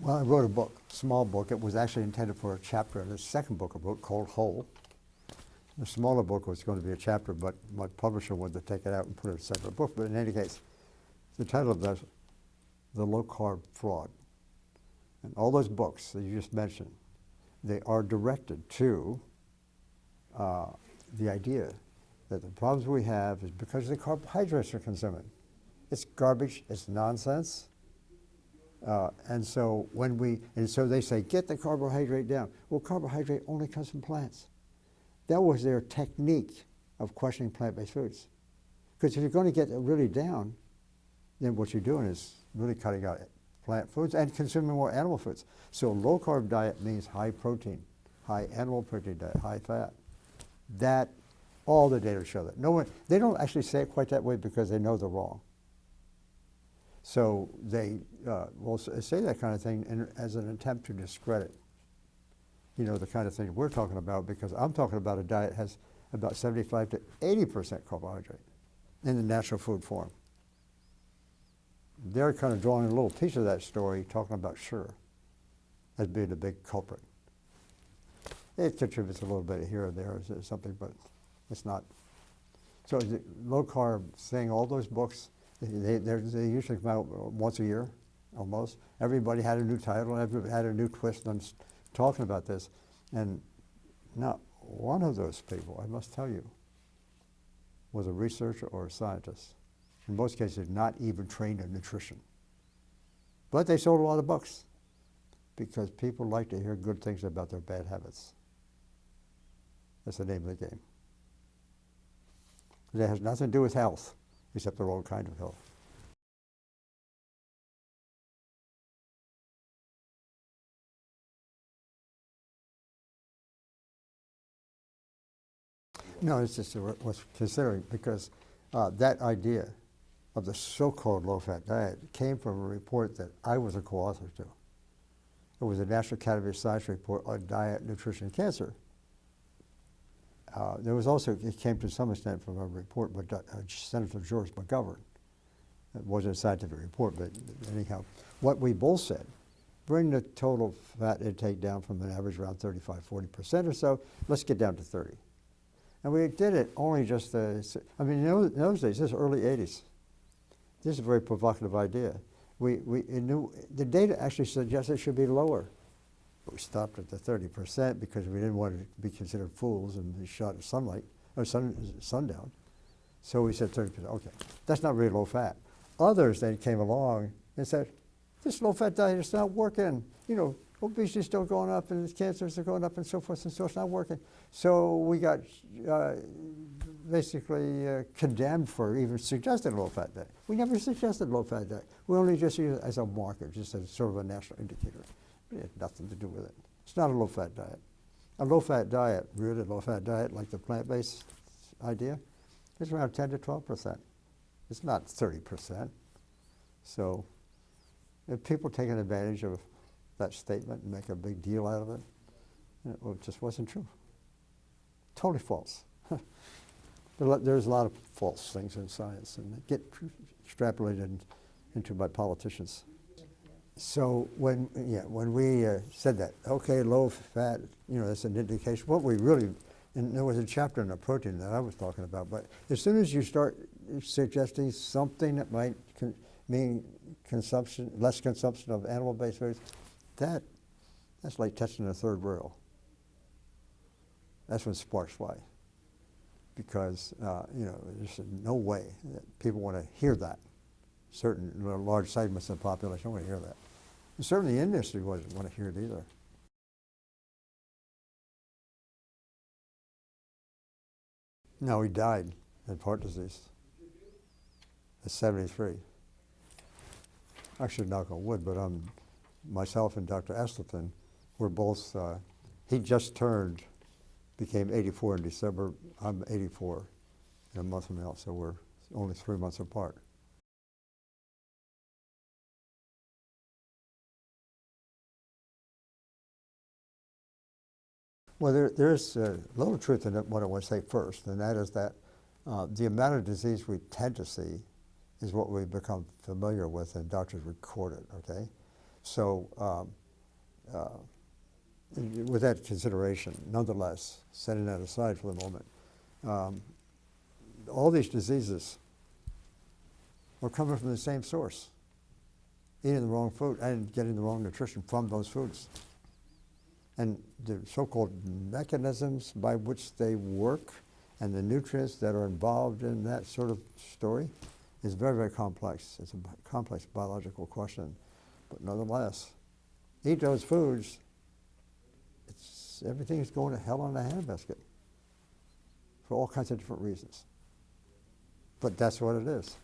Well, I wrote a book, small book. It was actually intended for a chapter in the second book I wrote called Whole. The smaller book was going to be a chapter, but my publisher wanted to take it out and put it in a separate book. But in any case, the title of that is The Low-Carb Fraud. And all those books that you just mentioned, they are directed to the idea that the problems we have is because of the carbohydrates we're consuming. It's garbage, it's nonsense. And so they say, get the carbohydrate down. Well, carbohydrate only comes from plants. That was their technique of questioning plant-based foods. Because if you're going to get it really down, then what you're doing is really cutting out plant foods and consuming more animal foods. So low-carb diet means high protein, high animal protein diet, high fat. That, all the data show that. They don't actually say it quite that way because they know they're wrong. So they will say that kind of thing as an attempt to discredit, the kind of thing we're talking about, because I'm talking about a diet that has about 75 to 80% carbohydrate in the natural food form. They're kind of drawing a little piece of that story, talking about sugar as being the big culprit. It contributes a little bit here or there or something, but it's not. So the low-carb thing, all those books, they usually come out once a year, almost. Everybody had a new title, everybody had a new twist on talking about this. And not one of those people, I must tell you, was a researcher or a scientist. In most cases, not even trained in nutrition. But they sold a lot of books because people like to hear good things about their bad habits. That's the name of the game. It has nothing to do with health, except the wrong kind of health. No, it's just what's considering, because that idea of the so-called low-fat diet came from a report that I was a co-author to. It was a National Academy of Science report on diet, nutrition, and cancer. There was also, it came to some extent from a report by Senator George McGovern. It wasn't a scientific report, but anyhow, what we both said, bring the total fat intake down from an average around 35–40% or so, let's get down to 30. And we did it only just, in those days, this is early 80s. This is a very provocative idea. The data actually suggests it should be lower. But we stopped at the 30% because we didn't want to be considered fools and be shot at sunlight, or sundown. So we said 30%, okay. That's not really low fat. Others then came along and said, this low fat diet is not working. Obesity is still going up and cancers are going up and so forth, and so it's not working. So we got basically condemned for even suggesting a low-fat diet. We never suggested low-fat diet. We only just used it as a marker, just as sort of a national indicator. It had nothing to do with it. It's not a low-fat diet. A low-fat diet, really low-fat diet, like the plant-based idea, is around 10 to 12%. It's not 30%. So if people taking advantage of that statement and make a big deal out of it, it just wasn't true. Totally false. There's a lot of false things in science, and they get extrapolated into by politicians. So when we said that, okay, low fat, that's an indication. What we really, and there was a chapter in the protein that I was talking about, but as soon as you start suggesting something that might mean less consumption of animal-based foods, that's like testing a third rail. That's when sparks fly. Because, there's no way that people want to hear that. Certain large segments of the population don't want to hear that. And certainly the industry doesn't want to hear it either. No, he died of heart disease at 73. I should knock on wood, but myself and Dr. Estleton were both, he just became 84 in December. I'm 84 in a month from now, so we're only 3 months apart. Well, there's a little truth in what I want to say first, and that is that the amount of disease we tend to see is what we've become familiar with, and doctors record it, okay? So with that consideration, nonetheless, setting that aside for the moment, all these diseases are coming from the same source, eating the wrong food and getting the wrong nutrition from those foods. And the so-called mechanisms by which they work and the nutrients that are involved in that sort of story is very, very complex. It's a complex biological question. But nonetheless, eat those foods, everything's going to hell in a handbasket for all kinds of different reasons. But that's what it is.